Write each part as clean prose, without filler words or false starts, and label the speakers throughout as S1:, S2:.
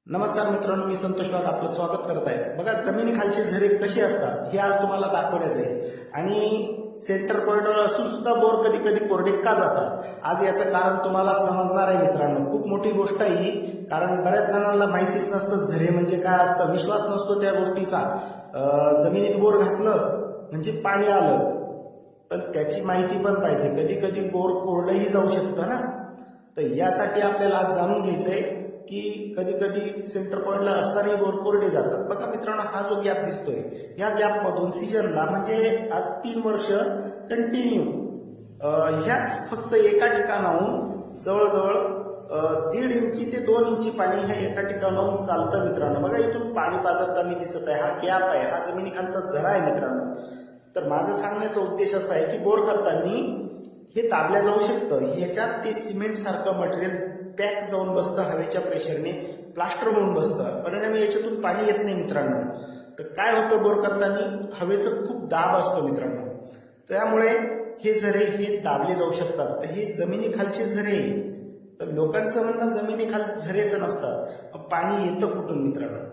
S1: नमस्कार मित्रांनो, मी संतोष वाघ आपलं स्वागत करत आहे। बघा, जमिनीखालचे झरे कसे असतात हे आज तुम्हाला दाखवण्याचं आहे। आणि सेंटर पॉइंटवर असून सुद्धा बोर कधी कधी कोरडे का जातात, आज याचं कारण तुम्हाला समजणार आहे मित्रांनो। खूप मोठी गोष्ट आहे ही, कारण बऱ्याच जणांना माहितीच नसतं झरे म्हणजे काय असतं, विश्वास नसतो त्या गोष्टीचा। जमिनीत बोर घातलं म्हणजे पाणी आलं, पण त्याची माहिती पण पाहिजे। कधी कधी बोर कोरडंही जाऊ शकतं ना, तर यासाठी आपल्याला आज जाणून घ्यायचंय की कधी कधी सेंटर पॉइंटला असतानाही बोर कोरडे जातात। बघा मित्रांनो, हा जो गॅप दिसतोय, या गॅप मधून सीजनला म्हणजे आज 3 वर्ष कंटिन्यू ह्याच फक्त एका ठिकाणाहून जवळजवळ 1.5 इंची ते 2 इंची पाणी ह्या एका ठिकाणाहून चालतं मित्रांनो। बघा, इथून पाणी पाझरताना दिसत आहे, हा गॅप आहे, हा जमिनीखालचा झरा आहे मित्रांनो। तर माझं सांगण्याचा उद्देश असा आहे की बोर करताना हे दाबल्या जाऊ शकतं, ह्याच्यात ते सिमेंट सारखं मटेरियल पॅक जाऊन बसतं, हवेच्या प्रेशरने प्लास्टर होऊन बसतं, परिणामी याच्यातून पाणी येत नाही मित्रांनो। तर काय होतं, बोर करताना हवेचं खूप दाब असतो मित्रांनो, त्यामुळे हे झरे हे दाबले जाऊ शकतात। तर हे जमिनीखालचे झरे, तर लोकांचं म्हणणं जमिनीखाली झरेच नसतात, पाणी येतं कुठून मित्रांनो।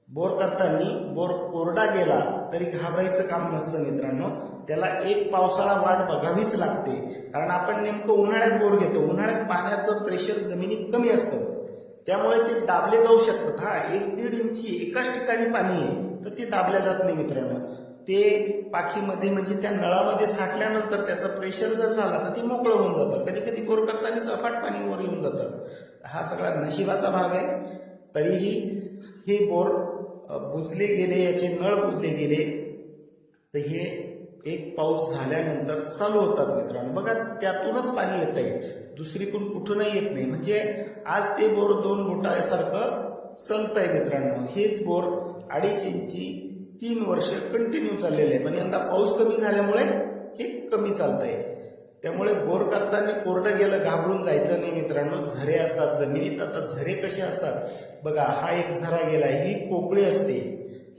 S1: बोर करताना बोर कोरडा गेला तरी घाबरायचं काम नसतं मित्रांनो, त्याला एक पावसाळा वाट बघावीच लागते। कारण आपण नेमकं उन्हाळ्यात बोर घेतो, उन्हाळ्यात पाण्याचं प्रेशर जमिनीत कमी असतं, त्यामुळे ते दाबले जाऊ शकतात। हा 1-1.5 इंची एकाच ठिकाणी पाणी आहे, तर ते दाबल्या जात नाही मित्रांनो। ते पाखीमध्ये म्हणजे त्या नळामध्ये साठल्यानंतर त्याचा प्रेशर जर झाला तर ते मोकळं होऊन जातं। कधी कधी बोर करतानाच अफाट पाणी वर येऊन जातं, हा सगळा नशिबाचा भाग आहे। तरीही हे बोर बुजले गेले, याचे नळ बुजले गेले, तर हे एक पाऊस झाल्यानंतर चालू होतात मित्रांनो। बघा, त्यातूनच पाणी येत आहे, दुसरीकडून कुठूनही येत नाही। म्हणजे आज ते बोर 2 बोटासारखं चालतंय मित्रांनो। हेच बोर 2.5 इंची 3 वर्ष कंटिन्यू चाललेलं आहे, पण यंदा पाऊस कमी झाल्यामुळे हे कमी चालतंय। त्यामुळे बोर करताना कोरडं गेलं घाबरून जायचं नाही मित्रांनो। झरे असतात जमिनीत, आता झरे कसे असतात बघा, हा एक झरा गेला, ही पोकळी असते,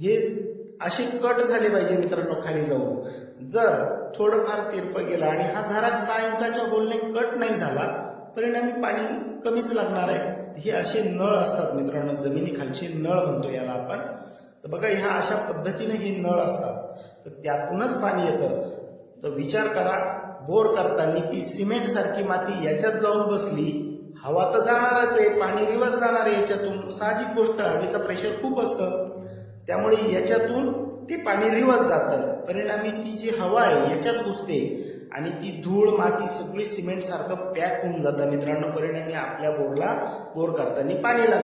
S1: हे असे कट झाले पाहिजे मित्रांनो खाली जाऊन। जर थोडंफार तिरपं गेला आणि हा झरा 6 इंचाच्या होलने कट नाही झाला, परिणामी पाणी कमीच लागणार आहे। हे असे नळ असतात मित्रांनो, जमिनीखालचे नळ म्हणतो याला आपण। तर बघा, ह्या अशा पद्धतीने हे नळ असतात, तर त्यातूनच पाणी येतं। तर विचार करा, बोर करताना ती सिमेंट सारखी माती याच्यात जाऊन बसली, हवा तर जाणारच आहे, पाणी रिवर्स जाणार आहे याच्यातून, साहजिक गोष्ट, हवेचं प्रेशर खूप असतं, त्यामुळे याच्यातून ते पाणी रिवर्स जातं। परिणामी ती जी हवा आहे याच्यात घुसते आणि ती धूळ माती सगळी सिमेंट सारखं पॅक होऊन जातं मित्रांनो। परिणामी आपल्या बोर करताना पाणी लागतं।